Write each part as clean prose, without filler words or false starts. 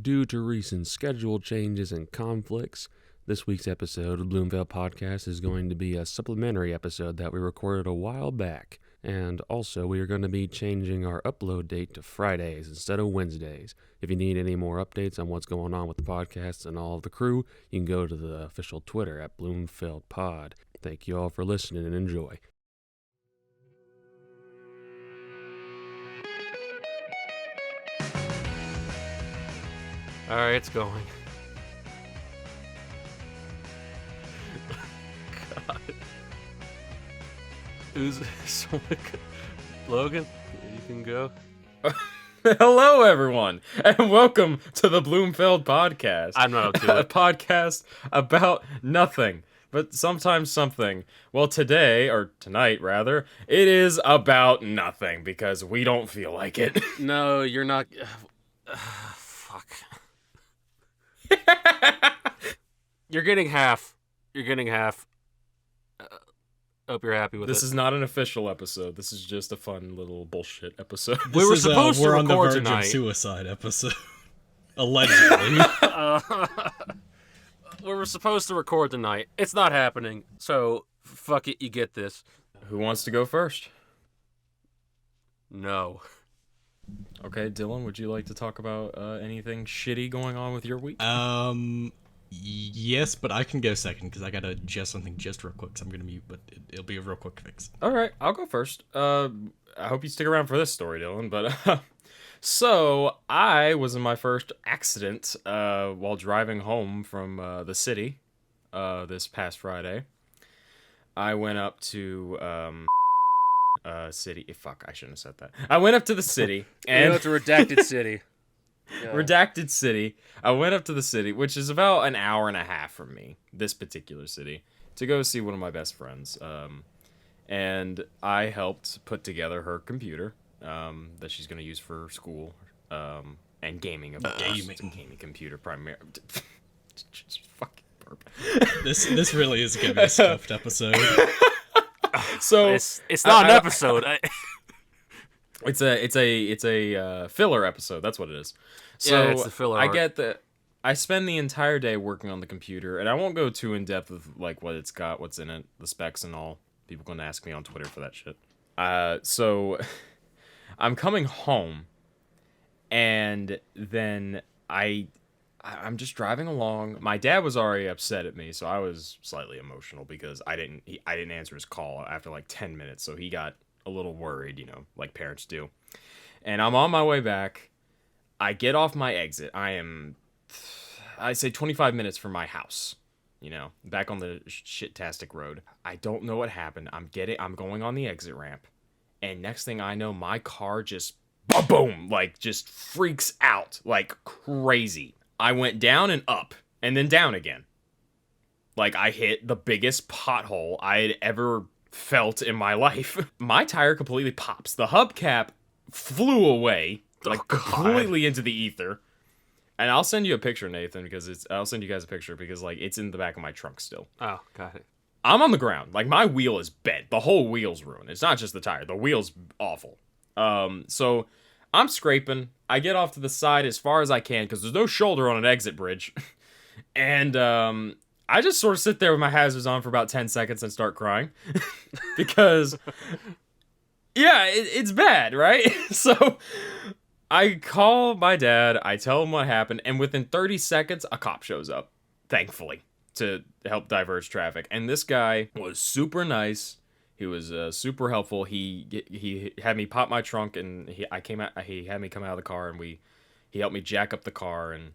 Due to recent schedule changes and conflicts, this week's episode of the Bloomfeld podcast is going to be a supplementary episode that we recorded a while back. And also, we are going to be changing our upload date to Fridays instead of Wednesdays. If you need any more updates on what's going on with the podcast and all of the crew, you can go to the official Twitter at Bloomfeld Pod. Thank you all for listening and enjoy. All right, it's going. God. Who's someone? Logan, you can go. Hello, everyone, and welcome to the Bloomfeld podcast. I'm not up to a it. podcast about nothing, but sometimes something. Well, today, or tonight, rather, it is about nothing because we don't feel like it. No, you're not. Fuck. You're getting half. Hope you're happy with it. This is not an official episode. This is just a fun little bullshit episode. We were supposed to we're on the record verge tonight. of suicide episode. Allegedly. We were supposed to record tonight. It's not happening. So fuck it. You get this. Who wants to go first? No. Okay, Dillon, would you like to talk about anything shitty going on with your week? Yes, but I can go second because I gotta adjust something just real quick. So I'm gonna mute, but it'll be a real quick fix. All right, I'll go first. I hope you stick around for this story, Dillon. But so I was in my first accident while driving home from the city this past Friday. I went up to city. Fuck, I shouldn't have said that. I went up to the city and It's a redacted city. Yeah. redacted city. I went up to the city, which is about an hour and a half from me, this particular city, to go see one of my best friends. And I helped put together her computer that she's going to use for school and gaming. Gaming computer primarily. Just fucking burp. This really is gonna be a scuffed episode. So It's not an episode. It's a filler episode. That's what it is. So Yeah, it's the filler I art. get that. I spend the entire day working on the computer, and I won't go too in depth with like what it's got, what's in it, the specs, and all. People gonna ask me on Twitter for that shit. So I'm coming home, and then I'm just driving along. My dad was already upset at me, so I was slightly emotional because I didn't answer his call after like 10 minutes, so he got a little worried, like parents do. And I'm on my way back. I get off my exit. I say 25 minutes from my house, back on the shit-tastic road. I don't know what happened. I'm going on the exit ramp, and next thing I know, my car just boom, like just freaks out like crazy. I went down and up, and then down again. Like I hit the biggest pothole I had ever felt in my life. My tire completely pops. The hubcap flew away, like completely into the ether. And I'll send you a picture, Nathan, because I'll send you guys a picture because like it's in the back of my trunk still. Oh, got it. I'm on the ground. Like my wheel is bent. The whole wheel's ruined. It's not just the tire. The wheel's awful. So I'm scraping. I get off to the side as far as I can because there's no shoulder on an exit bridge. And I just sort of sit there with my hazards on for about 10 seconds and start crying. Because, yeah, it's bad, right? So I call my dad. I tell him what happened. And within 30 seconds, a cop shows up, thankfully, to help diverge traffic. And this guy was super nice. He was super helpful. He had me pop my trunk, and he had me come out of the car, and he helped me jack up the car and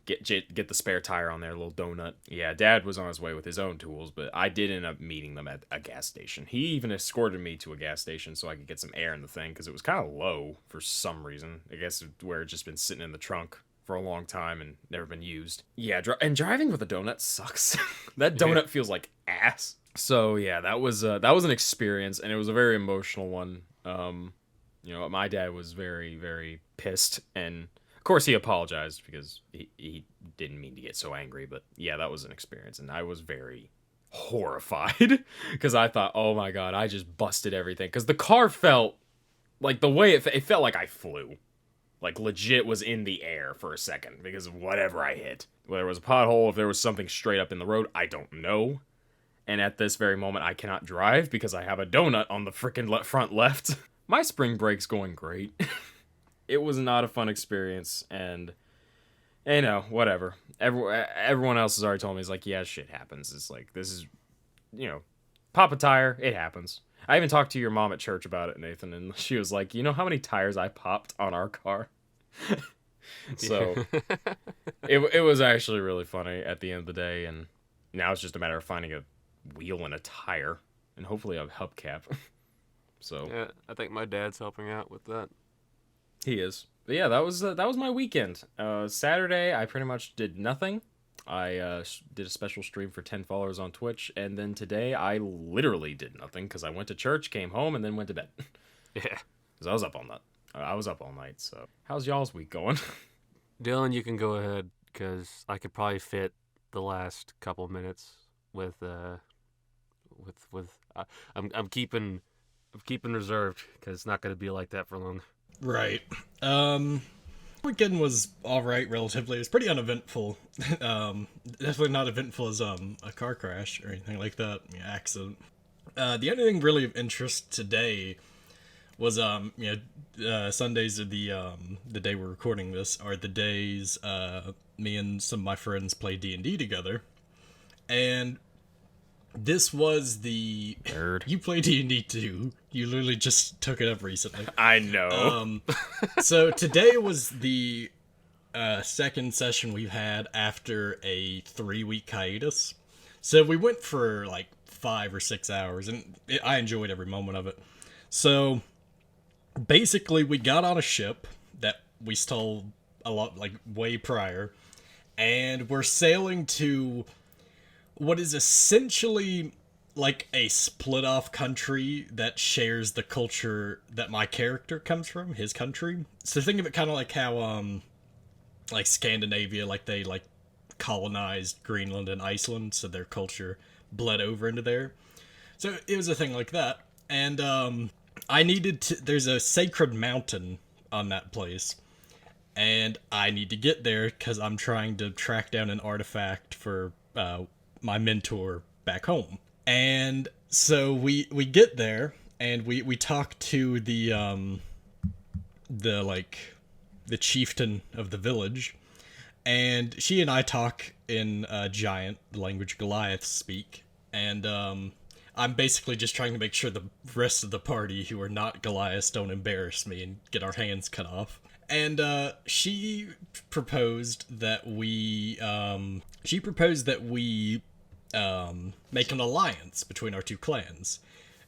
get the spare tire on there, a little donut. Yeah, Dad was on his way with his own tools, but I did end up meeting them at a gas station. He even escorted me to a gas station so I could get some air in the thing because it was kind of low for some reason. I guess where it just been sitting in the trunk for a long time and never been used. Yeah, and driving with a donut sucks. That donut feels like ass. So yeah, that was an experience, and it was a very emotional one. My dad was very, very pissed, and of course he apologized because he didn't mean to get so angry. But yeah, that was an experience, and I was very horrified because I thought, oh my god, I just busted everything. Because the car felt like the way it felt like I flew. Like, legit was in the air for a second because of whatever I hit. Whether it was a pothole, if there was something straight up in the road, I don't know. And at this very moment, I cannot drive because I have a donut on the frickin' front left. My spring break's going great. It was not a fun experience, and you know, whatever. Everyone else has already told me, it's like, yeah, shit happens. It's like, this is, you know, pop a tire, it happens. I even talked to your mom at church about it, Nathan, and she was like, you know how many tires I popped on our car? So, it was actually really funny at the end of the day, and now it's just a matter of finding a wheel and a tire, and hopefully a hubcap. So Yeah, I think my dad's helping out with that. he is. But yeah, that was my weekend. Saturday, I pretty much did nothing. I did a special stream for 10 followers on Twitch, and then today I literally did nothing because I went to church, came home, and then went to bed. Yeah. Because I was up all night. So how's y'all's week going? Dillon, you can go ahead because I could probably fit the last couple minutes with I'm keeping reserved because it's not going to be like that for long. Right. Weekend was all right, relatively. It was pretty uneventful. Definitely not eventful as a car crash or anything like that. Yeah, accident. The only thing really of interest today was Sundays are the day we're recording this are the days me and some of my friends play D&D together, and this was the Nerd. You play D&D too. You literally just took it up recently. I know. So today was the second session we've had after a 3-week hiatus. So we went for like 5 or 6 hours, and I enjoyed every moment of it. So basically, we got on a ship that we stole a lot, like way prior, and we're sailing to what is essentially like a split off country that shares the culture that my character comes from, his country. So think of it kind of like how like Scandinavia, like they like colonized Greenland and Iceland, so their culture bled over into there. So it was a thing like that. And I needed to, there's a sacred mountain on that place, and I need to get there because I'm trying to track down an artifact for my mentor back home. And so we get there, and we talk to the chieftain of the village, and she and I talk in giant, the language Goliaths speak, and I'm basically just trying to make sure the rest of the party who are not Goliaths don't embarrass me and get our hands cut off. And she proposed that we make an alliance between our two clans,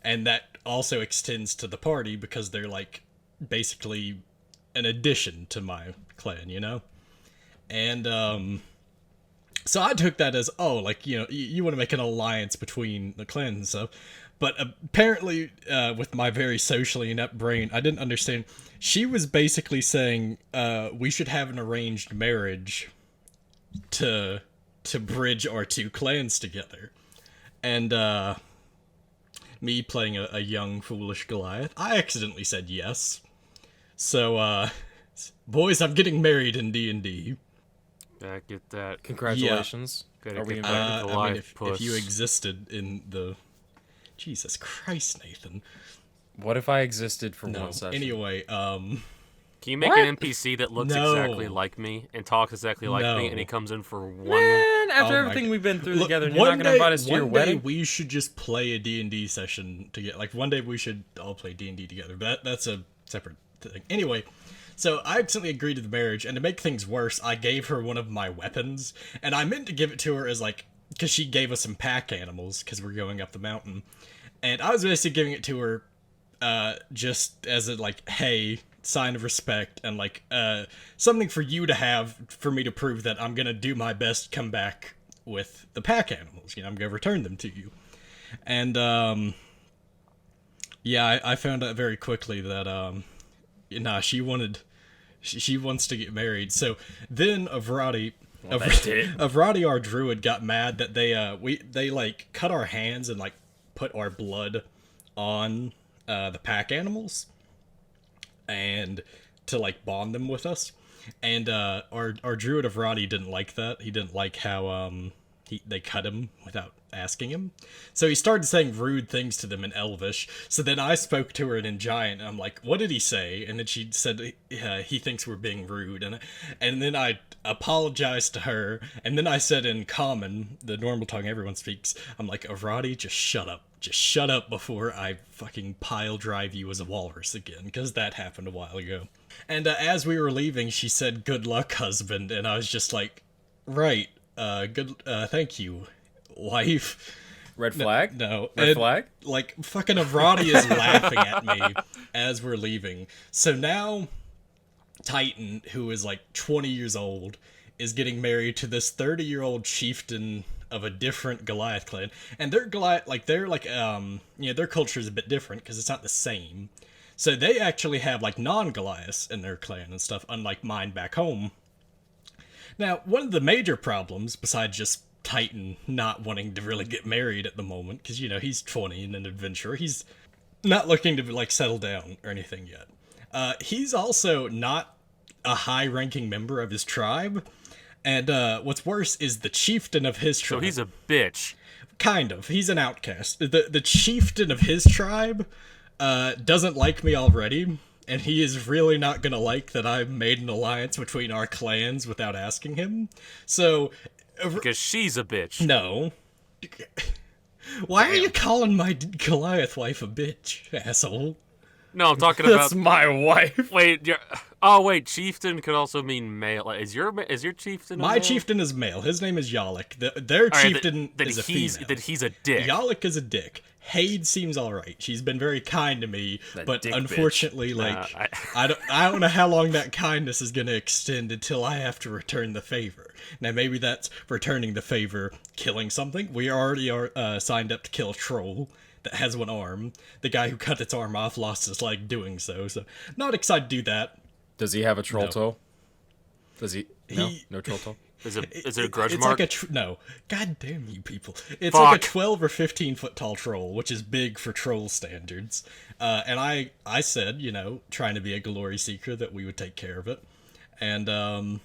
and that also extends to the party because they're like basically an addition to my clan, you know? And so I took that as, oh, like, you know, you want to make an alliance between the clans and stuff. But apparently, with my very socially inept brain, I didn't understand. She was basically saying we should have an arranged marriage to bridge our two clans together. And me playing a young, foolish Goliath, I accidentally said yes. So, boys, I'm getting married in D&D. Yeah, get that. Congratulations. Yeah. Are we Gotta invited? get the I mean, live if you existed in the... Jesus Christ, Nathan. What if I existed for No, one session? anyway, Can you make What? an NPC that looks No. exactly like me and talks exactly like me, and he No. comes in for one? Man, after Oh my everything God. we've been through Look, together, and you're not going to invite us to your one day wedding? we should just play a D&D session together. Like, one day we should all play D&D together. But that's a separate thing. Anyway, so I accidentally agreed to the marriage, and to make things worse, I gave her one of my weapons. And I meant to give it to her as, like, because she gave us some pack animals, because we're going up the mountain. And I was basically giving it to her just as a, like, hey, sign of respect, and, like, something for you to have for me to prove that I'm going to do my best to come back with the pack animals. You know, I'm going to return them to you. And, yeah, I found out very quickly that, she wants to get married. So then Avrati, our druid, got mad that they like cut our hands and like put our blood on the pack animals, and to like bond them with us. And our druid of Roddy didn't like that. He didn't like how they cut him without asking him. So he started saying rude things to them in Elvish. So then I spoke to her in Giant, and I'm like, what did he say? And then she said he thinks we're being rude. And then I apologized to her, and then I said in Common, the normal tongue everyone speaks, I'm like, Roddy, just shut up. Just shut up before I fucking pile drive you as a walrus again, because that happened a while ago. And as we were leaving, she said, good luck, husband, and I was just like, right, thank you, wife. Red flag? No. Red flag? Like, fucking Avrati is laughing at me as we're leaving. So now, Titan, who is like 20 years old, is getting married to this 30-year-old chieftain of a different Goliath clan. And their their culture is a bit different because it's not the same. So they actually have like non-Goliaths in their clan and stuff, unlike mine back home. Now, one of the major problems, besides just Titan not wanting to really get married at the moment, because, he's 20 and an adventurer, he's not looking to like settle down or anything yet. He's also not a high-ranking member of his tribe. And what's worse is the chieftain of his tribe. So he's a bitch. Kind of. He's an outcast. The chieftain of his tribe doesn't like me already, and he is really not gonna like that I've made an alliance between our clans without asking him. So... Because she's a bitch. No. Why are you calling my Goliath wife a bitch, asshole? No, I'm talking about... That's my wife. Wait, chieftain could also mean male. Like, is your chieftain My male? Chieftain is male. His name is Yalek. Their chieftain is a female. That he's a dick. Yalek is a dick. Haid seems alright. She's been very kind to me, but dick unfortunately, bitch. I don't know how long that kindness is going to extend until I have to return the favor. Now, maybe that's returning the favor, killing something. We already are signed up to kill a troll that has one arm. The guy who cut its arm off lost his leg doing so not excited to do that. Does he have a troll toe? Does he? No troll toe? Is it a grudge it's mark? Like no. God damn you people. It's Fuck. like a 12 or 15 foot tall troll, which is big for troll standards. And I said, trying to be a glory seeker, that we would take care of it. And,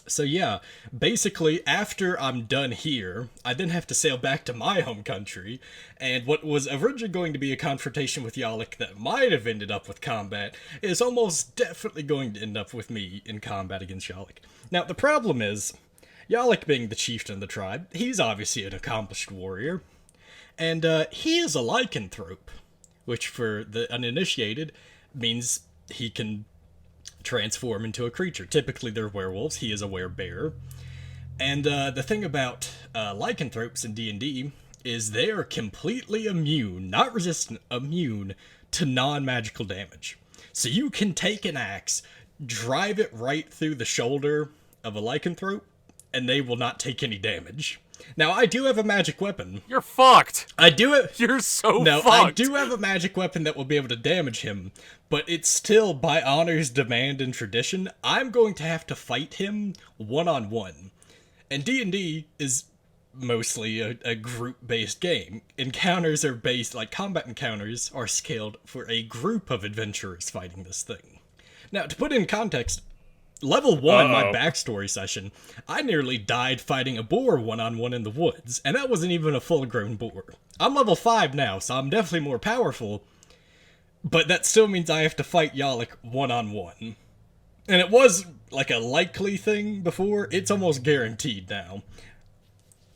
so yeah, basically, after I'm done here, I then have to sail back to my home country, and what was originally going to be a confrontation with Yalek that might have ended up with combat is almost definitely going to end up with me in combat against Yalek. Now, the problem is, Yalek being the chieftain of the tribe, he's obviously an accomplished warrior, and he is a lycanthrope, which for the uninitiated means he can transform into a creature. Typically they're werewolves. He is a werebear. And the thing about lycanthropes in D&D is they are completely immune, not resistant, immune to non-magical damage. So you can take an axe, drive it right through the shoulder of a lycanthrope, and they will not take any damage. Now, I do have a magic weapon. You're fucked. I do it. You're so no, fucked. I do have a magic weapon that will be able to damage him, but it's still, by honor's demand and tradition, I'm going to have to fight him one-on-one. And D&D is mostly a group-based game. Encounters are based, like combat encounters are scaled for a group of adventurers fighting this thing. Now, to put it in context, Level 1, my backstory session, I nearly died fighting a boar one-on-one in the woods, and that wasn't even a full-grown boar. I'm level 5 now, so I'm definitely more powerful, but that still means I have to fight Yalek one-on-one. And it was, like, a likely thing before, it's almost guaranteed now.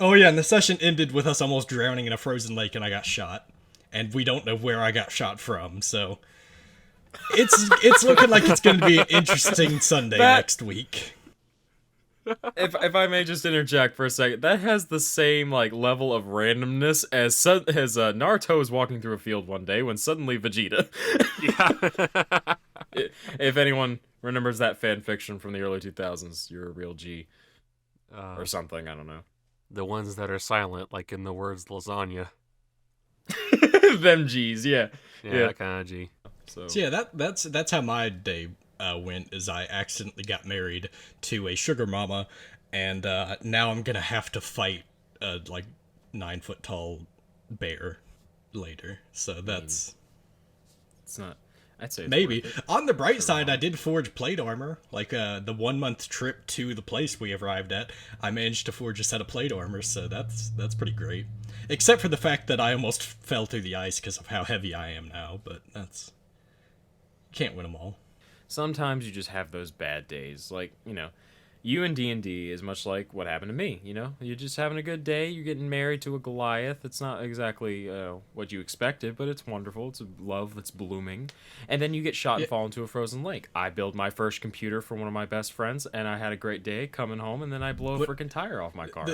Oh yeah, and the session ended with us almost drowning in a frozen lake and I got shot. And we don't know where I got shot from, so... It's looking like it's going to be an interesting Sunday next week. If I may just interject for a second, that has the same level of randomness as Naruto was walking through a field one day when suddenly Vegeta. Yeah. If anyone remembers that fan fiction from the early 2000s, you're a real G. Or something, I don't know. The ones that are silent, like in the words lasagna. Them G's, yeah. Yeah, that kind of G. So yeah, that's how my day went, is I accidentally got married to a sugar mama, and now I'm gonna have to fight a 9-foot tall bear later. So that's... It's not... I'd say it's Maybe. worth it. On the bright side, I did forge plate armor. Like, the 1 month trip to the place we arrived at, I managed to forge a set of plate armor, so that's pretty great. Except for the fact that I almost fell through the ice because of how heavy I am now, but that's... Can't win them all. Sometimes you just have those bad days. Like, you and D&D is much like what happened to me, You're just having a good day, you're getting married to a Goliath. It's not exactly what you expected, but it's wonderful. It's a love that's blooming. And then you get shot and fall into a frozen lake. I built my first computer for one of my best friends, and I had a great day coming home, and then I blow a freaking tire off my car.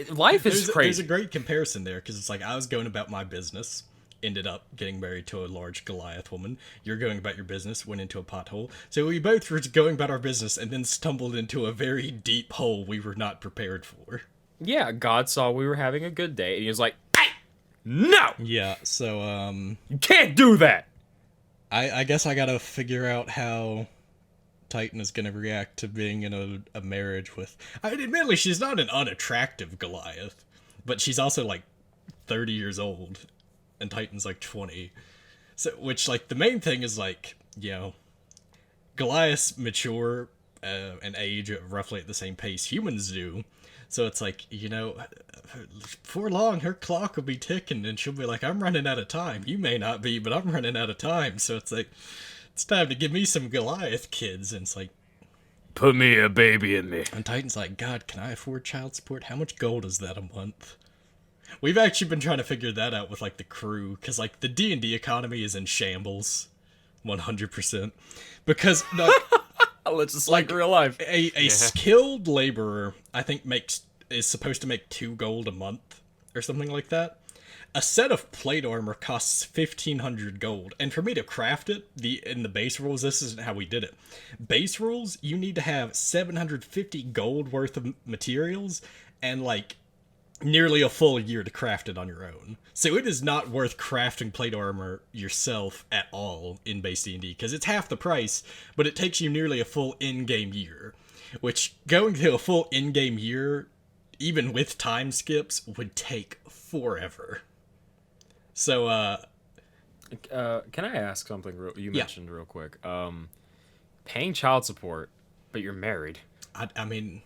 Life is crazy. There's a great comparison there, because it's like I was going about my business, ended up getting married to a large Goliath woman. You're going about your business, went into a pothole. So we both were going about our business and then stumbled into a very deep hole we were not prepared for. Yeah, God saw we were having a good day, and he was like, "Hey, no! Yeah, so, You can't do that!" I guess I gotta figure out how Titan is gonna react to being in a marriage with... admittedly, she's not an unattractive Goliath, but she's also, like, 30 years old. And Titan's like 20. So, which, like, the main thing is, like, Goliaths mature and age at roughly at the same pace humans do. So it's like, before long, her clock will be ticking, and she'll be like, I'm running out of time. You may not be, but I'm running out of time. So it's like, it's time to give me some Goliath kids. And it's like, put me a baby in me. And Titan's like, God, can I afford child support? How much gold is that a month? We've actually been trying to figure that out with, like, the crew, because, like, the D&D economy is in shambles, 100%. Because, no, let's just like real life. A skilled laborer, I think, is supposed to make 2 gold a month, or something like that. A set of plate armor costs 1,500 gold, and for me to craft it, in the base rules, this isn't how we did it. Base rules, you need to have 750 gold worth of materials, and, like, nearly a full year to craft it on your own. So it is not worth crafting plate armor yourself at all in base D&D, because it's half the price, but it takes you nearly a full in-game year. Which, going to a full in-game year, even with time skips, would take forever. So, can I ask something you mentioned real quick? Paying child support, but you're married. I mean...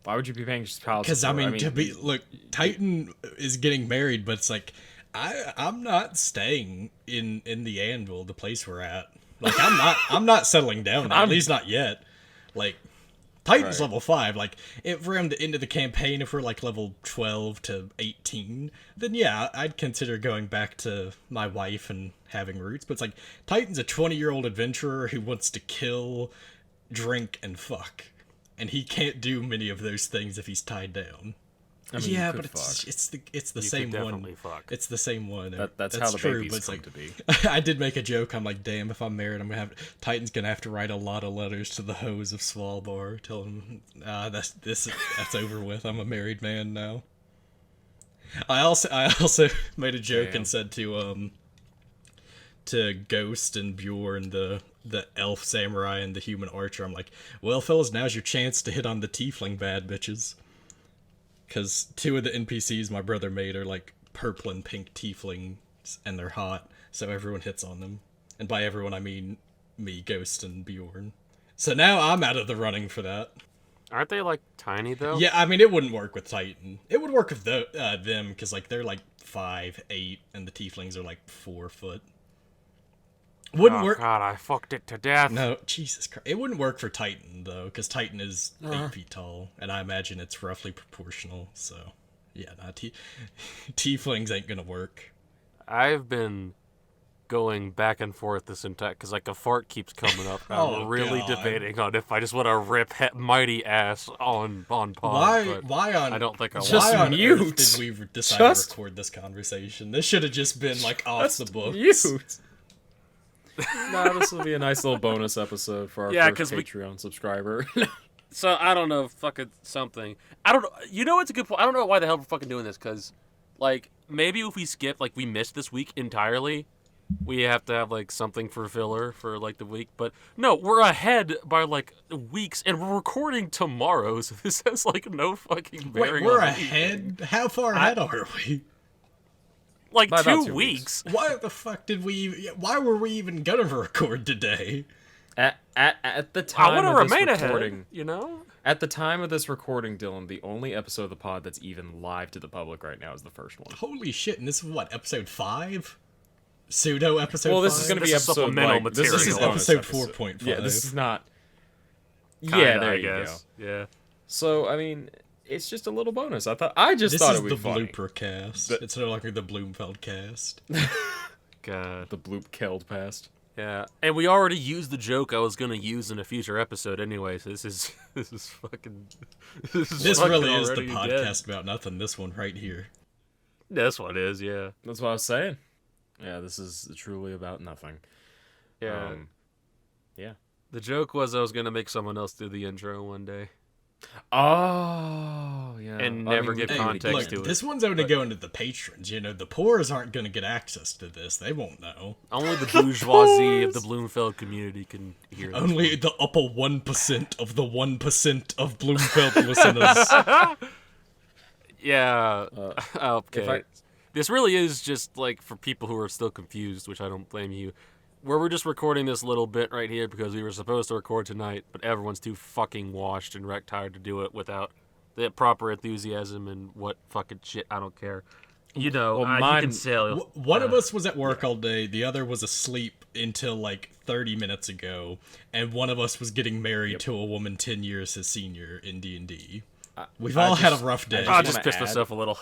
Why would you be paying child support? Because, look, Titan is getting married, but it's like, I'm not staying in the Anvil, the place we're at. Like, I'm not settling down, at least not yet. Like, Titan's level 5. Like, if we're into the campaign, if we're, like, level 12 to 18, then yeah, I'd consider going back to my wife and having roots. But it's like, Titan's a 20-year-old adventurer who wants to kill, drink, and fuck. And he can't do many of those things if he's tied down. I mean, yeah, but it's the same one. Fuck. It's the same one. That's how the true, babies but it's come like, to be. I did make a joke. I'm like, damn, if I'm married, Titan's gonna have to write a lot of letters to the hoes of Svalbard, tell him, that's over with. I'm a married man now. I also made a joke and said to Ghost and Bjorn, the elf samurai and the human archer, I'm like, well, fellas, now's your chance to hit on the tiefling bad bitches. Because 2 of the NPCs my brother made are like purple and pink tieflings, and they're hot, so everyone hits on them. And by everyone, I mean me, Ghost, and Bjorn. So now I'm out of the running for that. Aren't they, like, tiny, though? Yeah, I mean, it wouldn't work with Titan. It would work with them, because, like, they're like 5, 8, and the tieflings are like 4 foot. Wouldn't work. God, I fucked it to death. No, Jesus Christ. It wouldn't work for Titan, though, because Titan is 8 feet tall, and I imagine it's roughly proportional, so... Yeah, tieflings ain't gonna work. I've been going back and forth this entire... Because, like, a fart keeps coming up. I'm really debating on if I just want to rip mighty ass on pod. Why on... I don't think I want Why on mute. earth did we decide to record this conversation? This should have just been, like, off the books. Mute. Nah, this will be a nice little bonus episode for our first Patreon subscriber. So, I don't know, fucking something. I don't know. You know, it's a good point. I don't know why the hell we're fucking doing this, because, like, maybe if we skip, like, we missed this week entirely, we have to have, like, something for filler for, like, the week. But, no, we're ahead by, like, weeks, and we're recording tomorrow, so this has, like, no fucking bearing. Wait, we're on ahead? anything. How far ahead are we? By about 2 weeks. Why the fuck did we? Why were we even gonna record today? At the I time want to of this remain recording, ahead, you know? at the time of this recording, Dylan, the only episode of the pod that's even live to the public right now is the first one. Holy shit! And this is what, episode 5? Pseudo episode. Well, this 5? is going to be This is episode supplemental like, material. This is bonus episode 4.5. Yeah, this is not. Kinda, yeah, there I you guess. go. Yeah. So I mean, it's just a little bonus. I just This thought is it would the be funny. blooper cast. It's no longer the Bloomfeld cast. God. The bloop killed past. Yeah. And we already used the joke I was gonna use in a future episode anyway, so this is fucking This fucking really is the already podcast dead. about nothing. This one right here. This one is, yeah. That's what I was saying. Yeah, this is truly about nothing. Yeah. Yeah. The joke was I was gonna make someone else do the intro one day. Oh, yeah. And never give Hey, context look, to it. this one's only going to the patrons. You know, the poors aren't going to get access to this. They won't know. Only the bourgeoisie of the Bloomfeld community can hear this. Only the upper 1% of the 1% of Bloomfeld listeners. Yeah. Okay. if This really is just like for people who are still confused, which I don't blame you. Where we're just recording this little bit right here because we were supposed to record tonight, but everyone's too fucking washed and wreck tired to do it without the proper enthusiasm and what fucking shit. I don't care. You know, Well, you mine- can sail. One of us was at work all day. The other was asleep until like 30 minutes ago. And one of us was getting married to a woman 10 years his senior in D&D. We've all had a rough day. I wanna just pissed add- myself a little.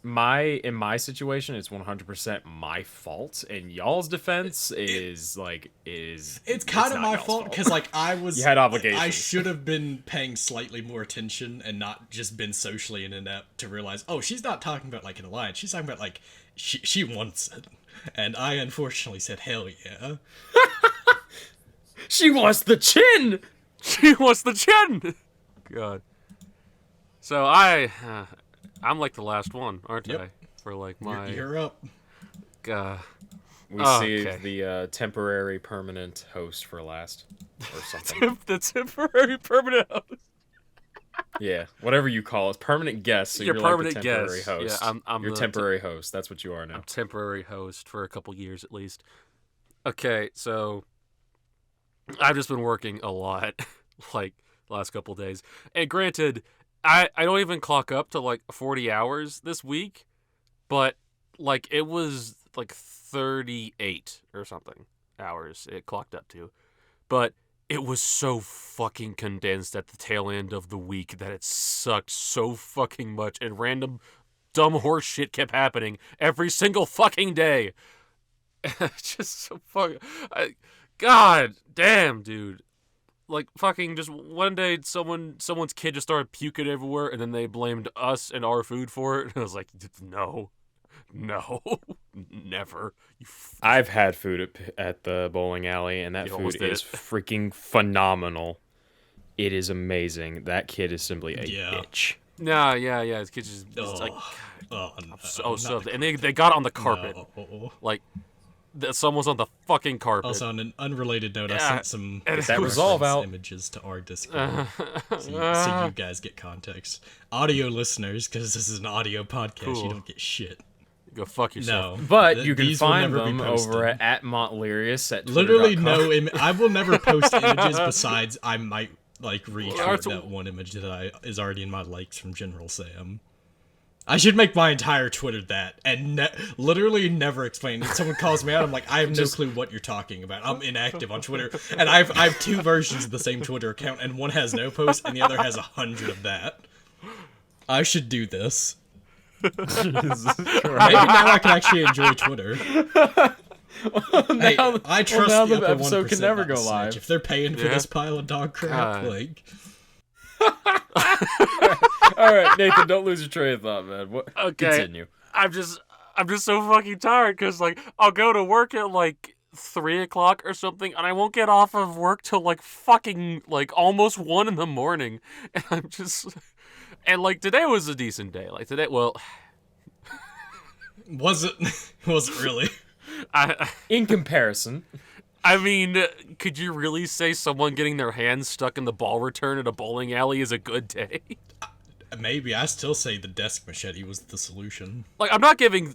in my situation, it's 100% my fault, and y'all's defense is It's kind of not my y'all's fault because like I was You had obligations. I should have been paying slightly more attention and not just been socially inept to realize, oh, she's not talking about like an alliance. She's talking about like she wants it, and I unfortunately said hell yeah. She wants the chin. She wants the chin. God. So I'm like the last one, aren't Yep. I? For like my. You're up. We Oh, saved okay. the temporary permanent host for last, or something. The temporary permanent host. Yeah, whatever you call it, permanent guest. So Your you're permanent like the temporary guest. host. Yeah, I'm your the temporary host. That's what you are now. Temporary host for a couple years at least. Okay, so I've just been working a lot, like last couple days. And granted, I don't even clock up to like 40 hours this week, but like it was like 38 or something hours it clocked up to. But it was so fucking condensed at the tail end of the week that it sucked so fucking much, and random dumb horse shit kept happening every single fucking day. Just so fucking... God damn, dude. Like, fucking just one day someone's kid just started puking everywhere, and then they blamed us and our food for it. And I was like, no, never. I've had food at the bowling alley, and that You almost food did is it. freaking phenomenal. It is amazing. That kid is simply a Yeah. bitch. Nah, yeah, his kid just it's like, Oh, no, so, and they got on the carpet. no. Like, someone's on the fucking carpet. Also, on an unrelated note, I Yeah, sent some and that resolve out? images to our Discord, so you guys get context. Audio listeners, because this is an audio podcast, Cool. you don't get shit. Go fuck yourself. No, But you can these will find never be them posted. over at Montlerius at Literally twitter.com. no. I will never post images besides I might like retweet That's- that one image that is already in my likes from General Sam. I should make my entire Twitter that and literally never explain. If someone calls me out, I'm like, I have no clue what you're talking about. I'm inactive on Twitter, and I have two versions of the same Twitter account, and one has no post, and the other has 100 of that. I should do this. Maybe now I can actually enjoy Twitter. Hey, I trust now the the upper episode 1% can never not to go snitch. live. If they're paying for Yeah. this pile of dog crap, God. like... All right, Nathan, don't lose your train of thought, man. What? Okay. Continue. I'm just so fucking tired because like I'll go to work at like 3 o'clock or something, and I won't get off of work till like fucking like almost 1 in the morning, and I'm just and like today was a decent day. Like today, well, Was it really? In comparison, I mean, could you really say someone getting their hands stuck in the ball return at a bowling alley is a good day? Maybe. I still say the desk machete was the solution. Like, I'm not giving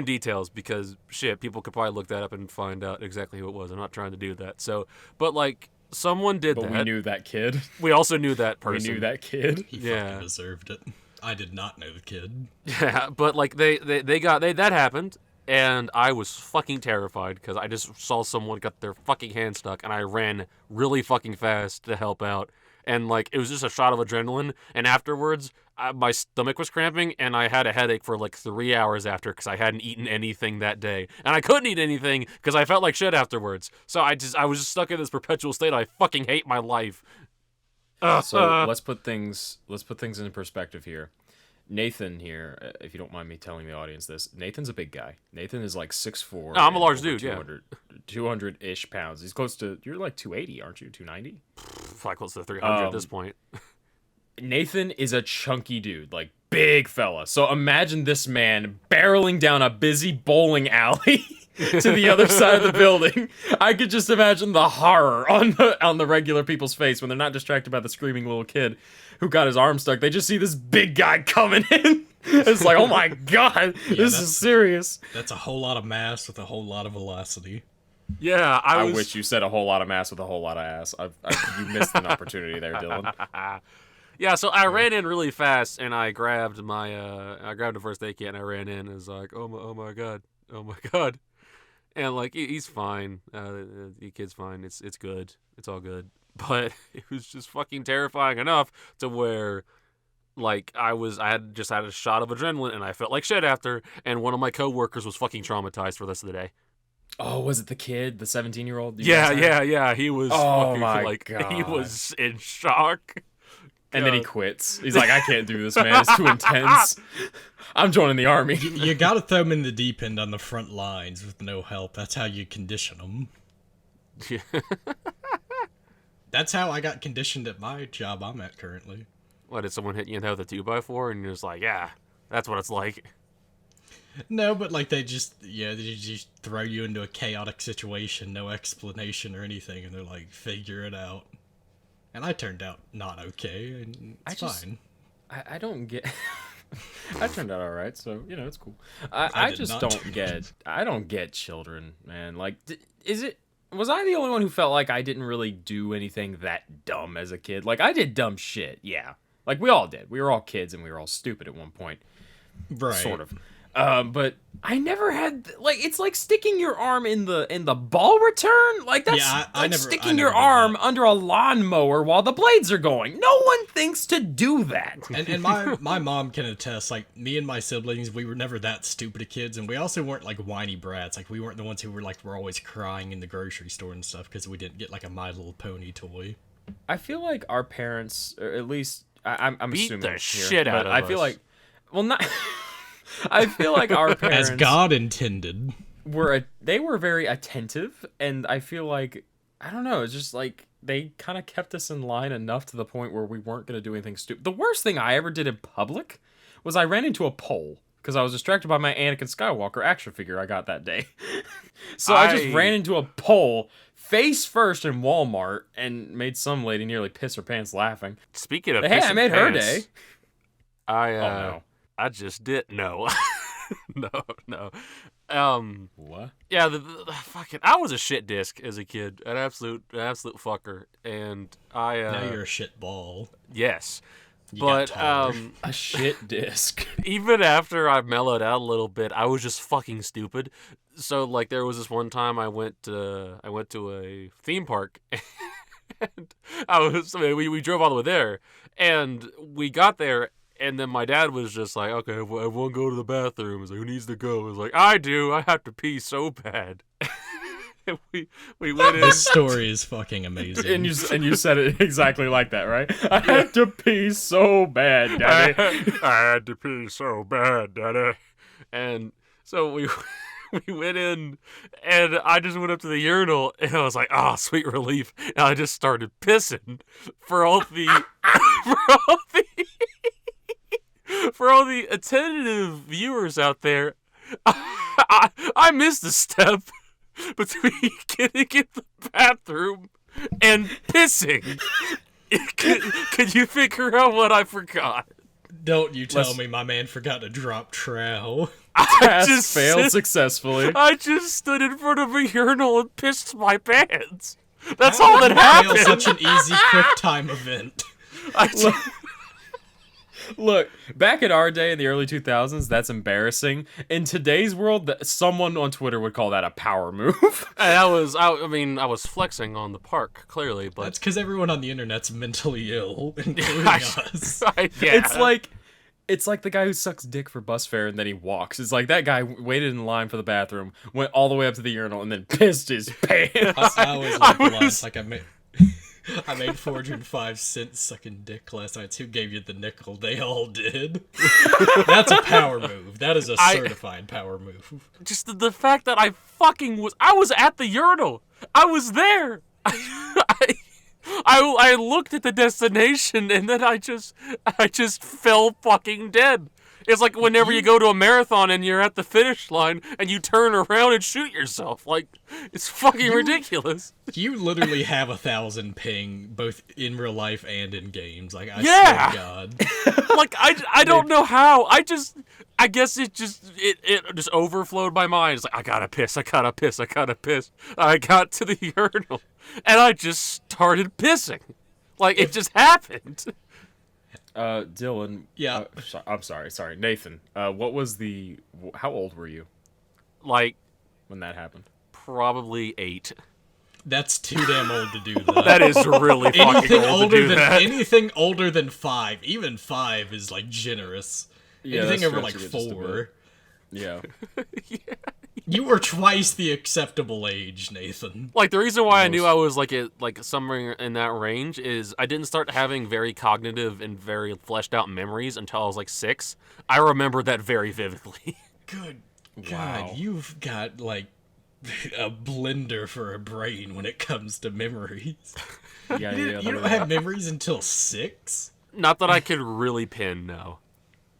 details because shit, people could probably look that up and find out exactly who it was. I'm not trying to do that. So, but like, someone did that. But we knew that kid. We also knew that person. We knew that kid. He fucking deserved it. I did not know the kid. Yeah, but like that happened, and I was fucking terrified because I just saw someone got their fucking hand stuck, and I ran really fucking fast to help out. And, like, it was just a shot of adrenaline. And afterwards, my stomach was cramping, and I had a headache for, like, 3 hours after because I hadn't eaten anything that day. And I couldn't eat anything because I felt like shit afterwards. So I was just stuck in this perpetual state. I fucking hate my life. So let's put things into perspective here. Nathan here, if you don't mind me telling the audience this, Nathan's a big guy. Nathan is like 6'4". No, I'm a large dude, 200-ish pounds. He's close to, you're like 280, aren't you? 290? Probably close to 300 at this point. Nathan is a chunky dude, like big fella. So imagine this man barreling down a busy bowling alley to the other side of the building. I could just imagine the horror on the regular people's face when they're not distracted by the screaming little kid who got his arm stuck. They just see this big guy coming in. It's like, oh my god, this is serious. That's a whole lot of mass with a whole lot of velocity. Yeah, I wish you said a whole lot of mass with a whole lot of ass. You missed an opportunity there, Dillon. Yeah, so I ran in really fast, and I grabbed the first aid kit, and I ran in, and was like, oh my god, and like he's fine, the kid's fine, it's good, it's all good, but it was just fucking terrifying enough to where, like, I had just had a shot of adrenaline, and I felt like shit after, and one of my coworkers was fucking traumatized for the rest of the day. Oh, was it the kid, the 17-year-old? Yeah, he was fucking, my God. He was in shock. And then he quits. He's like, I can't do this, man. It's too intense. I'm joining the army. You gotta throw him in the deep end on the front lines with no help. That's how you condition them. Yeah. That's how I got conditioned at my job I'm at currently. What, did someone hit you in the head with a 2x4 and you're just like, yeah, that's what it's like? No, but like they just throw you into a chaotic situation, no explanation or anything, and they're like, figure it out. And I turned out not okay, and it's fine. I don't get... I turned out alright, so, it's cool. I just don't get children, man. Like, was I the only one who felt like I didn't really do anything that dumb as a kid? Like, I did dumb shit, yeah. Like, we all did. We were all kids, and we were all stupid at one point. Right. Sort of. But I never had, like, it's like sticking your arm in the ball return. Like, that's sticking your arm under a lawnmower while the blades are going. No one thinks to do that. And my mom can attest, like, me and my siblings, we were never that stupid of kids, and we also weren't, like, whiny brats. Like, we weren't the ones who were always crying in the grocery store and stuff because we didn't get, like, a My Little Pony toy. I feel like our parents, or at least, I'm assuming beat the here, shit out of I us. feel like, well, not... I feel like our parents, as God intended, they were very attentive, and I feel like, I don't know, it's just like they kind of kept us in line enough to the point where we weren't going to do anything stupid. The worst thing I ever did in public was I ran into a pole because I was distracted by my Anakin Skywalker action figure I got that day. So I just ran into a pole face first in Walmart and made some lady nearly piss her pants laughing. Speaking of hey, I made her day. I just did. No. No. What? Yeah, the fucking... I was a shit disc as a kid. An absolute fucker. And I... now you're a shit ball. Yes. But a shit disc. Even after I mellowed out a little bit, I was just fucking stupid. So, like, there was this one time I went to a theme park. And we drove all the way there. And we got there... And then my dad was just like, okay, everyone go to the bathroom. He's like, who needs to go? I was like, I do. I have to pee so bad. And we went in. This story is fucking amazing. And you said it exactly like that, right? I had to pee so bad, Daddy. I had to pee so bad, Daddy. And so we went in, and I just went up to the urinal, and I was like, sweet relief. And I just started pissing for all the... For all the attentive viewers out there, I missed a step between getting in the bathroom and pissing. Could you figure out what I forgot? Don't you tell Let's- me my man forgot to drop trow. Task failed successfully. I just stood in front of a urinal and pissed my pants. That's all that happened. Such an easy, quick time event. Look, back in our day in the early 2000s, that's embarrassing. In today's world, someone on Twitter would call that a power move. I was flexing on the park, clearly, but That's because everyone on the internet's mentally ill, including us. yeah. It's like the guy who sucks dick for bus fare and then he walks. It's like that guy waited in line for the bathroom, went all the way up to the urinal, and then pissed his pants. I always like the lines like I made 405 cents sucking dick last night. Who gave you the nickel? They all did. That's a power move. That is a certified power move. Just the fact that I was at the urinal. I was there. I looked at the destination and then I just fell fucking dead. It's like whenever you go to a marathon and you're at the finish line and you turn around and shoot yourself. Like, it's fucking ridiculous. You literally have 1,000 ping, both in real life and in games. Like, I Yeah. swear to God. Like, I don't know how. I guess it just overflowed my mind. It's like, I gotta piss. I got to the urinal and I just started pissing. Like, it just happened. Dillon. Yeah. I'm sorry, Nathan. What was how old were you Like, when that happened? probably 8. That's too damn old to do that. That is really fucking old to do that. Anything older than 5, even 5 is like generous. Yeah, Anything that's over like stretching it just a 4. bit. Yeah. You were twice the acceptable age, Nathan. Like, the reason why I knew I was like somewhere in that range is I didn't start having very cognitive and very fleshed out memories until I was like 6. I remember that very vividly. Good Wow. God, you've got like a blender for a brain when it comes to memories. Yeah, You don't have memories until 6? Not that I could really pin, no.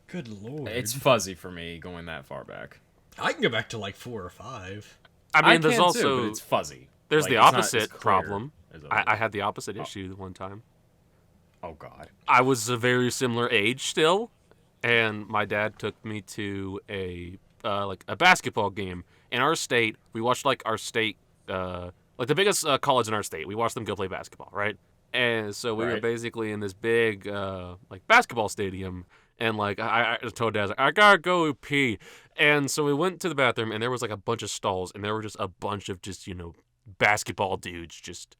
Good lord. It's fuzzy for me going that far back. I can go back to like 4 or 5. I mean, there's can also too, but it's fuzzy. there's Like, the it's not as opposite clear problem. as I had the opposite issue one time. Oh God. I was a very similar age still, and my dad took me to a basketball game in our state. We watched like our state, like the biggest college in our state. We watched them go play basketball, right? And so we were Right. basically in this big like basketball stadium, and like I told Dad, I gotta go pee, and so we went to the bathroom, and there was like a bunch of stalls, and there were just a bunch of just basketball dudes just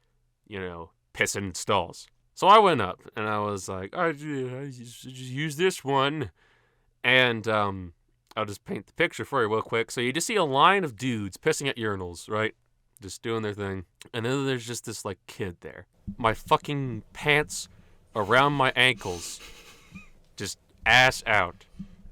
pissing stalls. So I went up and I was like, I just use this one, and I'll just paint the picture for you real quick. So you just see a line of dudes pissing at urinals, right? Just doing their thing. And then there's just this like kid there. My fucking pants around my ankles, just ass out.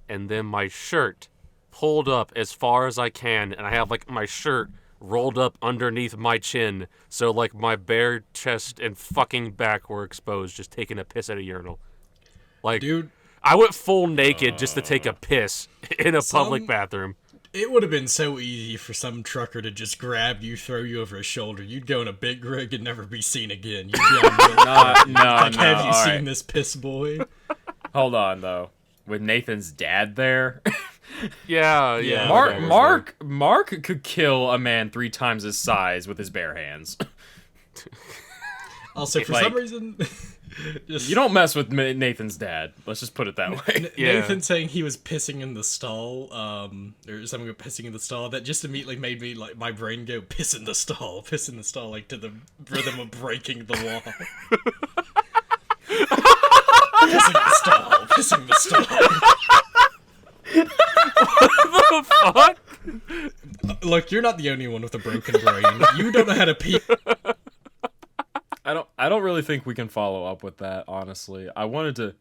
And then my shirt pulled up as far as I can, and I have like my shirt rolled up underneath my chin, so like my bare chest and fucking back were exposed, just taking a piss at a urinal. Like, Dude, I went full naked just to take a piss in a public bathroom. it would have been so easy for some trucker to just grab you, throw you over his shoulder. You'd go in a big rig and never be seen again. You'd be on No, like, no. have you all seen right. this piss boy? Hold on though. With Nathan's dad there, Yeah. Yeah. Mark could kill a man 3 times his size with his bare hands. Also, for Like- some reason, just You don't mess with Nathan's dad. Let's just put it that way. Yeah. Nathan saying he was pissing in the stall, or someone pissing in the stall, that just immediately made me, like, my brain go, piss in the stall, like, to the rhythm of breaking the law. Pissing the stall. The fuck? Look, you're not the only one with a broken brain. You don't know how to pee. I don't really think we can follow up with that, honestly. I wanted to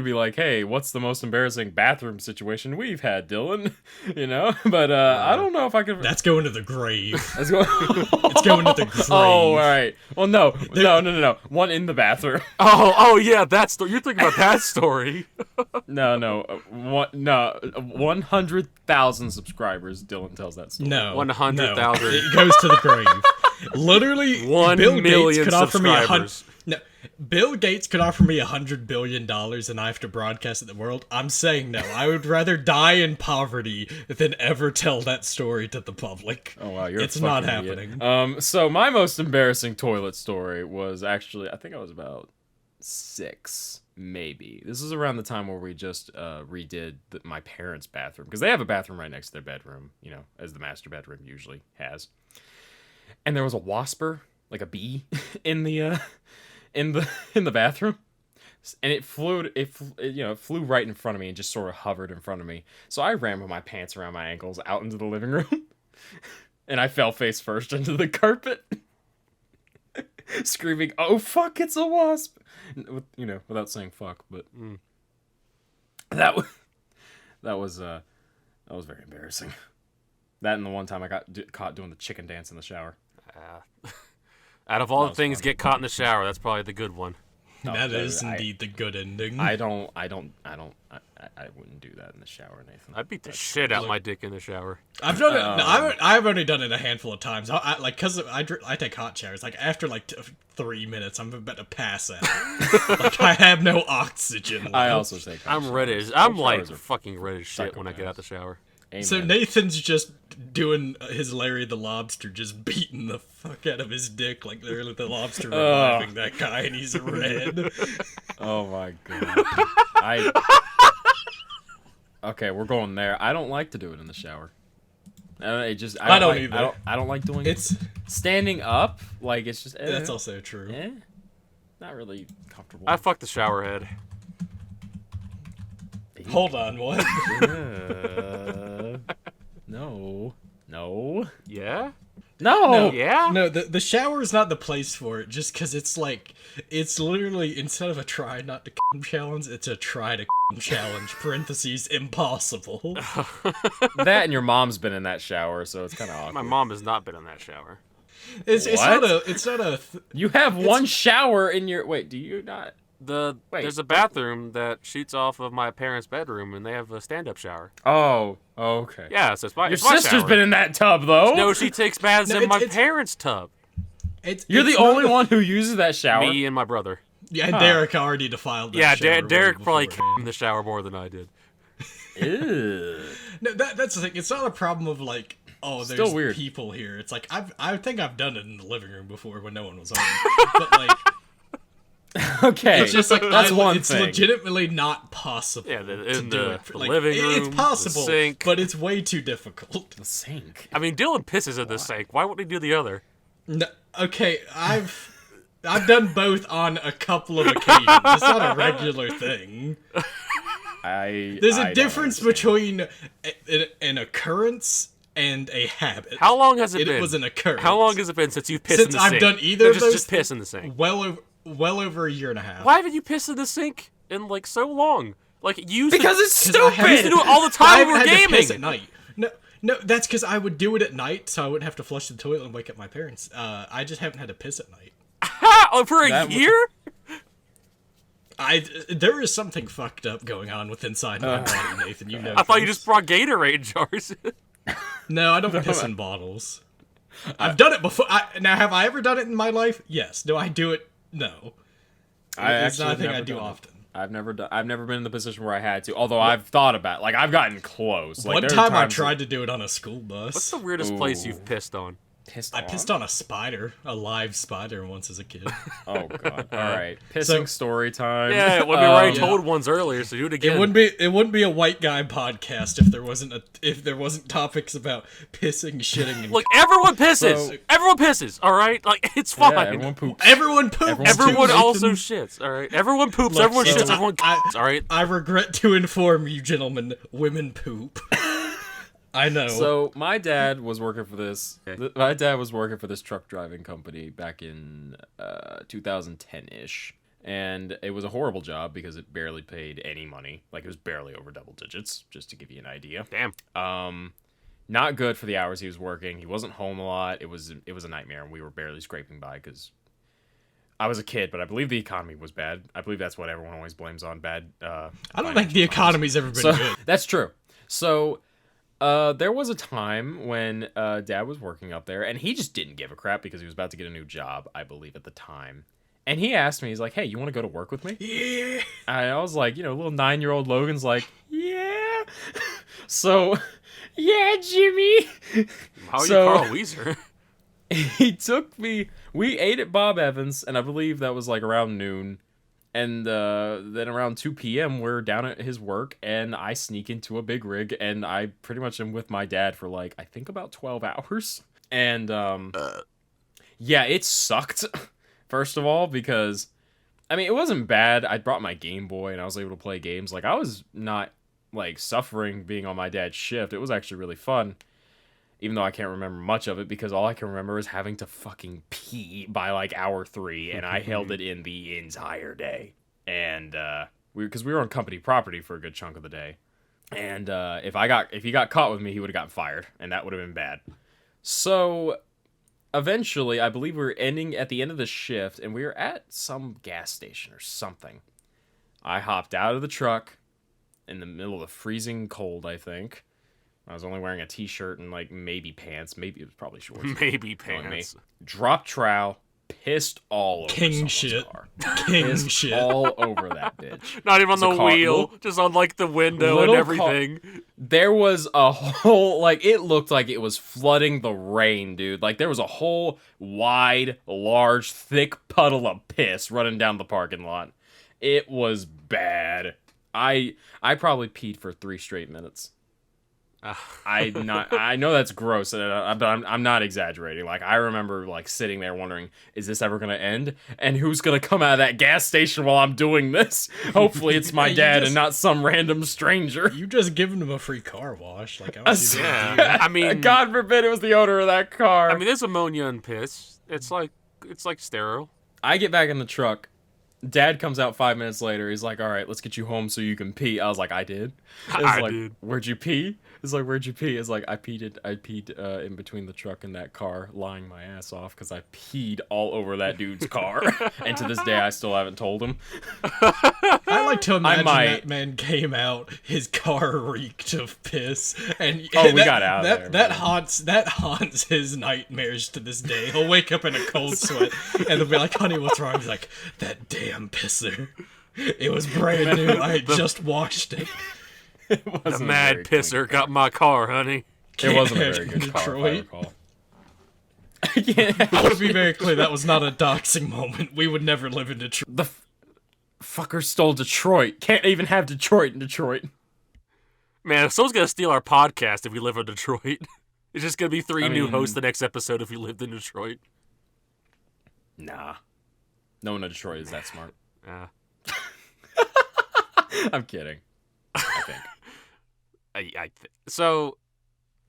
be like, hey, what's the most embarrassing bathroom situation we've had, Dillon? But I don't know if I could. That's going to the grave. Let's go. It's going to the grave. Oh, all right. Well, no. One in the bathroom. Oh yeah, that story. You're thinking about that story. No. 100,000 subscribers. Dillon tells that story. No. 100,000. No, it goes to the grave. Literally, 1 Bill million Gates could offer me subscribers. No, Bill Gates could offer me $100 billion and I have to broadcast it to the world. I'm saying no. I would rather die in poverty than ever tell that story to the public. Oh wow, you're It's a not fucking idiot. happening. So my most embarrassing toilet story was actually, I think I was about 6, maybe. This is around the time where we just redid my parents' bathroom, because they have a bathroom right next to their bedroom, you know, as the master bedroom usually has. And there was a wasper, like a bee, in the in the bathroom, and it flew right in front of me and just sort of hovered in front of me. So I ran with my pants around my ankles out into the living room, and I fell face first into the carpet, screaming, "Oh fuck, it's a wasp!" You know, without saying fuck, but that was very embarrassing. That and the one time I got caught doing the chicken dance in the shower. Out of all That the was things fun. get caught in the shower, that's probably the good one. That is indeed the good ending. I wouldn't do that in the shower, Nathan. I'd beat the shit out my dick in the shower. I've done it. No, I've only done it a handful of times. Cause I take hot showers. Like after 3 minutes, I'm about to pass out. Like I have no oxygen left. I also take hot I'm showers. ready. I'm Cold like showers are fucking red as shit when I get out the shower. Amen. So Nathan's just doing his Larry the Lobster, just beating the fuck out of his dick like Larry the Lobster reviving that guy, and he's red. Oh my god. Okay, we're going there. I don't like to do it in the shower. I don't either. I don't like doing It's standing up. Like it's just. that's also true. Not really comfortable. I fucked the shower head. Hold on, what? No. Yeah? No. Yeah? No, the shower is not the place for it. Just because it's literally instead of a try not to challenge, it's a try to challenge. Parentheses impossible. That and your mom's been in that shower, so it's kind of awkward. My mom has not been in that shower. It's What? not a. You have one shower in your. Wait, do you not? Wait. There's a bathroom that shoots off of my parents' bedroom, and they have a stand-up shower. Oh, okay. Yeah, so it's my Your it's my sister's shower. been in that tub though. No, she takes baths No, in my it's- parents' tub. You're the it's only not a- one who uses that shower. Me and my brother. Yeah, and Derek already defiled that Yeah, shower way Derek probably came beforehand. in the shower more than I did. Ew. No, that's the thing. It's not a problem of oh, there's Still weird. people here. It's like I think I've done it in the living room before when no one was home. But Okay, it's just that's one it's thing. legitimately not possible. Yeah, in to do the it. living room, It's possible, the sink. but it's way too difficult. The sink. I mean, Dillon pisses in the sink. Why wouldn't he do the other? No, okay, I've done both on a couple of occasions. It's not a regular thing. There's a difference between an occurrence and a habit. How long has it been? It was an occurrence. How long has it been since you've pissed Since in the I've sink? done either No, of those just piss in the sink. Well over a year and a half. Why haven't you pissed in the sink in so long? Like you used Because to, it's 'Cause I stupid. haven't- you used to do it all the I time haven't when we're had to piss at gaming. night. No, that's because I would do it at night, so I wouldn't have to flush the toilet and wake up my parents. I just haven't had to piss at night. For a That was- year? There is something fucked up going on with inside my body, Nathan. You know. I thought you this. just brought Gatorade jars. No, I don't piss in bottles. I've done it before. Now, have I ever done it in my life? Yes. Do I do it? No. It's not a thing I do often. I've never been in the position where I had to. Although I've thought about, I've gotten close. One there are time I times tried to do it on a school bus. What's the weirdest place Ooh. you've pissed on? I pissed on a spider, a live spider, once as a kid. Oh god! All right, pissing story time. Yeah, well, we already yeah. told ones earlier, so do it again. It wouldn't be a white guy podcast if there wasn't topics about pissing, shitting, and Look, everyone pisses. So- Everyone pisses. All right, like it's fine. Yeah, everyone poops. everyone poops. Everyone too, also Nathan. shits. All right, everyone poops. Look, everyone so shits. Everyone. All right. I regret to inform you, gentlemen, women poop. I know. So my dad was working for this. My dad was working for this truck driving company back in 2010-ish, and it was a horrible job because it barely paid any money. Like it was barely over double digits, just to give you an idea. Damn. Not good for the hours he was working. He wasn't home a lot. It was a nightmare, and we were barely scraping by because I was a kid. But I believe the economy was bad. I believe that's what everyone always blames on bad. I don't think the economy's ever been So good. that's true. So there was a time when Dad was working up there, and he just didn't give a crap because he was about to get a new job, I believe, at the time. And he asked me, he's like, hey, you want to go to work with me? Yeah. And I was like, little 9-year-old Logan's like, yeah. So, yeah, Jimmy. How are you Carl Weezer? He took me, we ate at Bob Evans, and I believe that was like around noon. And then around 2 p.m., we're down at his work, and I sneak into a big rig, and I pretty much am with my dad for like, I think about 12 hours. And, yeah, it sucked, first of all, because, I mean, it wasn't bad. I brought my Game Boy, and I was able to play games. Like, I was not, like, suffering being on my dad's shift. It was actually really fun, even though I can't remember much of it, because all I can remember is having to fucking pee by, like, hour 3, and I held it in the entire day. And, because we were on company property for a good chunk of the day. And, if he got caught with me, he would have gotten fired, and that would have been bad. So, eventually, I believe we were ending at the end of the shift, and we were at some gas station or something. I hopped out of the truck in the middle of the freezing cold, I think. I was only wearing a t-shirt and, like, maybe pants. Maybe it was probably shorts. Maybe pants. Dropped trowel, pissed all over King someone's shit. car. King Pissed shit. all over that bitch. Not even on the car- wheel, little- just on like the window and little everything. There was a whole, like, it looked like it was flooding the rain, dude. Like, there was a whole wide, large, thick puddle of piss running down the parking lot. It was bad. I probably peed for 3 straight minutes. I know that's gross, but I'm not exaggerating. Like, I remember, like, sitting there wondering, is this ever gonna end? And who's gonna come out of that gas station while I'm doing this? Hopefully it's my dad and not some random stranger. You just given him a free car wash. Like, I was Yeah, I mean, God forbid it was the owner of that car. I mean, there's ammonia in piss. It's like sterile. I get back in the truck. Dad comes out 5 minutes later. He's like, all right, let's get you home so you can pee. I was like, I did. I like, did. Where'd you pee? It's like, where'd you pee? It's like, I peed in between the truck and that car, lying my ass off because I peed all over that dude's car. And to this day, I still haven't told him. I like to imagine might. that man came out, his car reeked of piss, and We got out of there, That man. haunts his nightmares to this day. He'll wake up in a cold sweat, and they'll be like, "Honey, what's wrong?" He's like, "That damn pisser. It was brand new. I had just washed it." The mad pisser got my car, honey. It wasn't a very Cash in good car, if I Detroit. recall. I want to be very clear, that was not a doxing moment. We would never live in Detroit. The fucker stole Detroit. Can't even have Detroit in Detroit. Man, if someone's gonna steal our podcast if we live in Detroit, it's just gonna be 3 new hosts the next episode if we lived in Detroit. Nah. No one in Detroit is that smart. I'm kidding. I think. So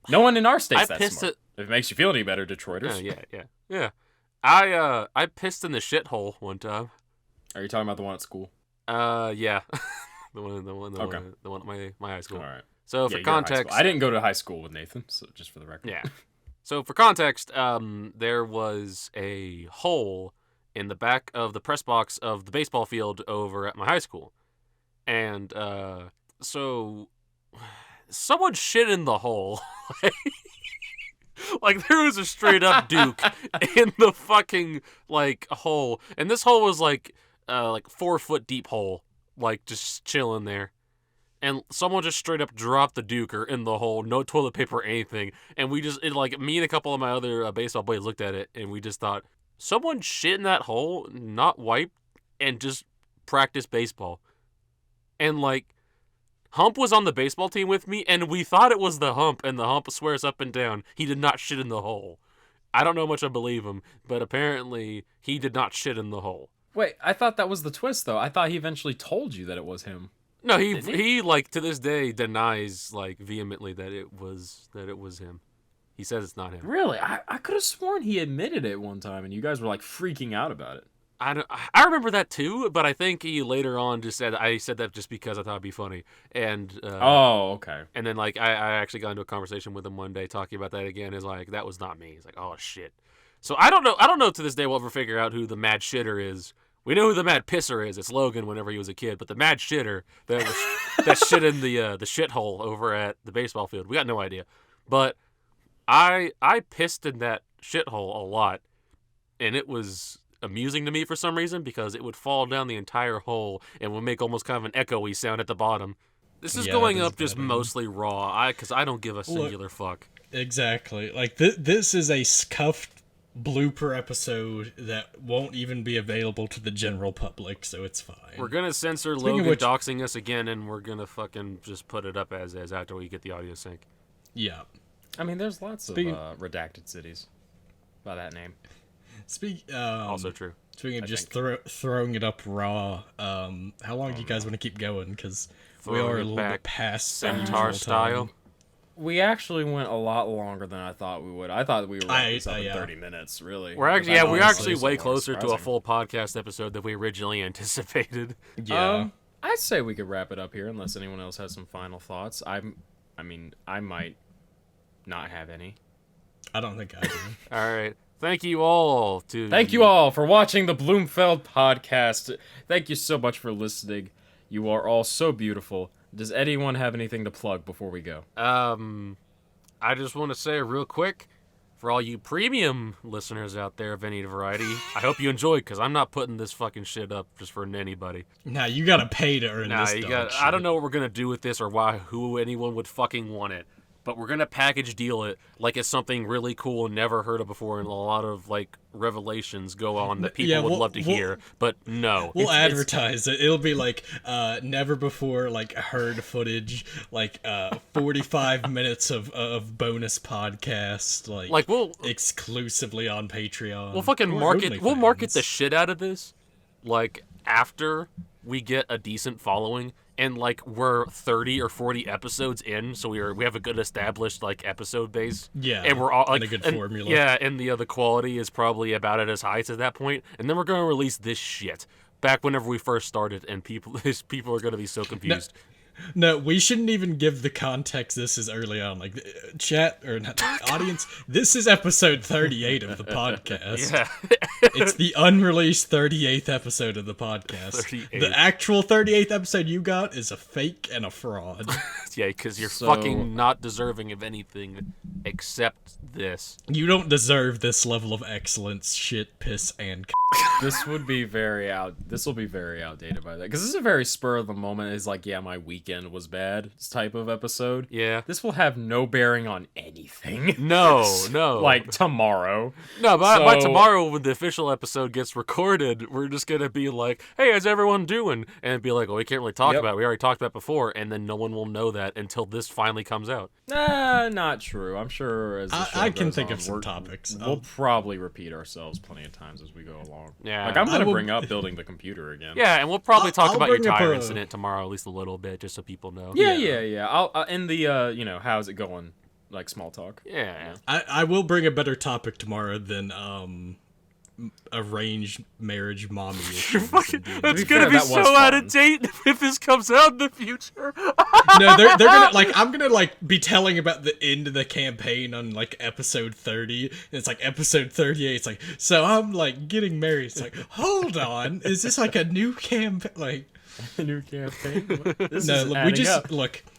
No one in our state's I that pissed smart. If it makes you feel any better, Detroiters. yeah. I pissed in the shithole one time. Are you talking about the one at school? Yeah. the one Okay. the one at my high school. All right. So Yeah, for you're in high context, school. I didn't go to high school with Nathan, so just for the record. yeah. So for context, there was a hole in the back of the press box of the baseball field over at my high school. And so someone shit in the hole. Like there was a straight up Duke in the fucking like hole. And this hole was like 4 foot deep hole, like just chilling there. And someone just straight up dropped the Duker in the hole, no toilet paper or anything. And me and a couple of my other baseball boys looked at it, and we just thought, someone shit in that hole, not wiped, and just practiced baseball. And, Hump was on the baseball team with me, and we thought it was the Hump, and the Hump swears up and down he did not shit in the hole. I don't know how much I believe him, but apparently he did not shit in the hole. Wait, I thought that was the twist, though. I thought he eventually told you that it was him. No, he to this day denies vehemently that it was him. He says it's not him. Really? I could have sworn he admitted it one time, and you guys were freaking out about it. I remember that too, but I think he later on just said I said that just because I thought it'd be funny. And oh, okay. And then I actually got into a conversation with him one day talking about that again. Is that was not me. He's like, oh shit. So I don't know to this day we'll ever figure out who the mad shitter is. We know who the mad pisser is. It's Logan whenever he was a kid, but the mad shitter that shit in the shithole over at the baseball field, we got no idea. But I pissed in that shithole a lot, and it was amusing to me for some reason because it would fall down the entire hole and would make almost kind of an echoey sound at the bottom. This is going up just mostly raw, because I don't give a singular fuck. Exactly. Like, this is a scuffed blooper episode that won't even be available to the general public, so it's fine. We're gonna censor Logan doxing us again, and we're gonna fucking just put it up as after we get the audio sync. Yeah. I mean, there's lots of redacted cities by that name. Also true. Speaking of just throwing it up raw, how long do you guys want to keep going? Because we are a little bit past Centaur style. We actually went a lot longer than I thought we would. I thought we were in 30 minutes, really. We're actually way closer to a full podcast episode than we originally anticipated. Yeah. I'd say we could wrap it up here unless anyone else has some final thoughts. I might not have any. I don't think I do. All right. Thank you all for watching the Bloomfeld podcast. Thank you so much for listening. You are all so beautiful. Does anyone have anything to plug before we go? I just want to say real quick, for all you premium listeners out there of any variety, I hope you enjoyed, because I'm not putting this fucking shit up just for anybody. Nah, you gotta pay to earn this shit. I don't know what we're gonna do with this or who anyone would fucking want it. But we're going to package deal it like it's something really cool and never heard of before, and a lot of, like, revelations go on that people would love to hear. But no. We'll advertise it. It'll be, like, never before, like, heard footage, like, 45 minutes of bonus podcast, like we'll exclusively on Patreon. We'll fucking market the shit out of this, like, after we get a decent following. And, like, we're 30 or 40 episodes in, so we have a good established, like, episode base. Yeah, and we're all, like, a good formula. Yeah, and the quality is probably about at its highest at that point. And then we're going to release this shit back whenever we first started, and people are going to be so confused. No, we shouldn't even give the context this is early on. Like, chat, or not, audience, this is episode 38 of the podcast. Yeah. It's the unreleased 38th episode of the podcast. 38. The actual 38th episode you got is a fake and a fraud. Yeah, because you're fucking not deserving of anything except this. You don't deserve this level of excellence, shit, piss, and This will be very outdated by that. Because this is a very spur of the moment. It's like, yeah, my weekend was bad type of episode. Yeah. This will have no bearing on anything. No. Like tomorrow. No, by tomorrow when the official episode gets recorded, we're just going to be like, hey, how's everyone doing? And it'd be like, well, we can't really talk about it. We already talked about it before. And then no one will know that until this finally comes out. Not true. I'm sure as the show I can goes think on, of some topics. We'll probably repeat ourselves plenty of times as we go along. Yeah. Like, I'm going to bring up building the computer again. Yeah, and we'll probably talk about your tire incident tomorrow, at least a little bit, just so people know. Yeah. I'll in the how's it going, like, small talk. Yeah. I will bring a better topic tomorrow than arranged marriage mommy issues. That's gonna be so out of date if this comes out in the future. No, they're gonna, like, I'm gonna, like, be telling about the end of the campaign on, like, episode 30, and it's like episode 38. It's like, so I'm, like, getting married. It's like, hold on, is this like a new campaign? Like, a new campaign?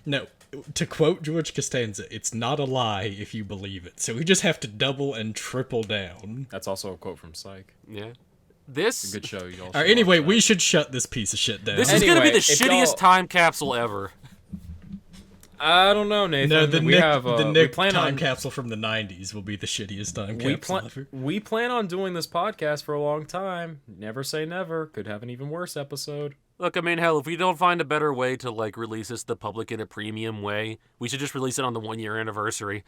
No. To quote George Costanza, it's not a lie if you believe it. So we just have to double and triple down. That's also a quote from Psych. Yeah. It's a good show. You all Alright, anyway, we should shut this piece of shit down. This is going to be the shittiest time capsule ever. I don't know, Nathan. No, the Nick time capsule from the 90s will be the shittiest time capsule ever. We plan on doing this podcast for a long time. Never say never. Could have an even worse episode. Look, I mean, hell, if we don't find a better way to, like, release this to the public in a premium way, we should just release it on the 1-year anniversary.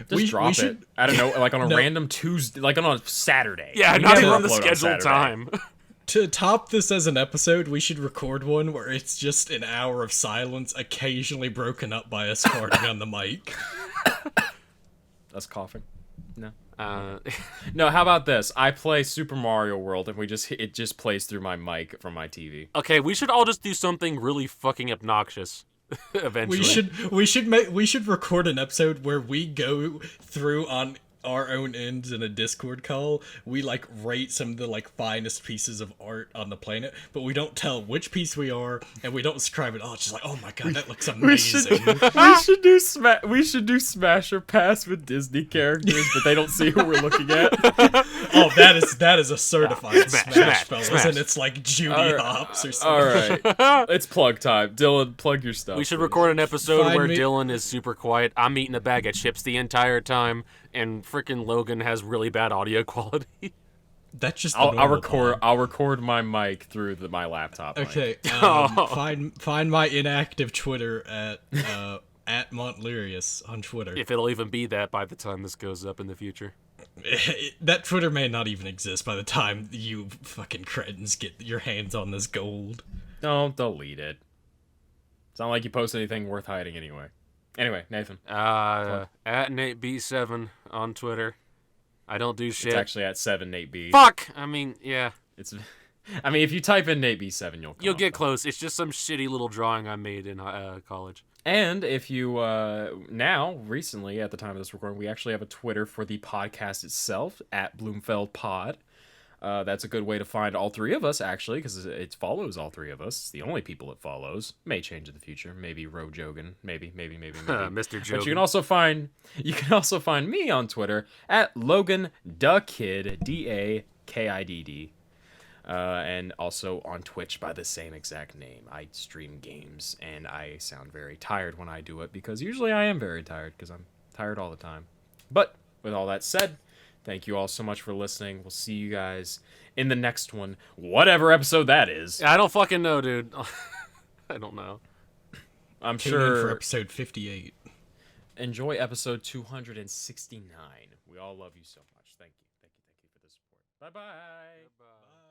Just drop it. I don't know, like on a random Tuesday, like on a Saturday. Yeah, not even on the scheduled time. To top this as an episode, we should record one where it's just an hour of silence, occasionally broken up by us farting on the mic. Us coughing. No. No, how about this? I play Super Mario World and it just plays through my mic from my TV. Okay, we should all just do something really fucking obnoxious. Eventually. We should record an episode where we go through on our own ends in a Discord call. We, like, rate some of the, like, finest pieces of art on the planet, but we don't tell which piece we are, and we don't describe it all. It's just like, oh my god, that looks amazing. We should do Smash or Pass with Disney characters, but they don't see who we're looking at. Oh, that is a certified Smash, smash, fellas, smash. and it's like Judy Hops or All something. right, it's plug time. Dylan, plug your stuff. We should please. record an episode Find where me- Dillon is super quiet. I'm eating a bag of chips the entire time, and freaking Logan has really bad audio quality. That's just the I'll normal record. pod. I'll record my mic through my laptop. mic. Okay, find my inactive Twitter at Montlerius on Twitter. If it'll even be that by the time this goes up in the future. That Twitter may not even exist by the time you fucking cretins get your hands on this gold. Don't delete it. It's not like you post anything worth hiding anyway. Anyway, Nathan. At NateB7 on Twitter. I don't do shit. It's actually at 7NateB. Fuck! I mean, yeah. I mean, if you type in NateB7, you'll Get close. It's just some shitty little drawing I made in college. And if you recently, at the time of this recording, we actually have a Twitter for the podcast itself, at Bloomfeld Pod. That's a good way to find all three of us, actually, because it follows all three of us. It's the only people it follows. May change in the future. Maybe Jogan. Maybe. Mr. Jogan. But you can also find me on Twitter at Logan Dakid, DAKIDD. And also on Twitch by the same exact name. I stream games, and I sound very tired when I do it, because usually I am very tired, because I'm tired all the time. But with all that said, thank you all so much for listening. We'll see you guys in the next one, whatever episode that is. I don't fucking know, dude. I don't know. I'm Tune in sure. for episode 58. Enjoy episode 269. We all love you so much. Thank you for the support. Bye-bye. Bye.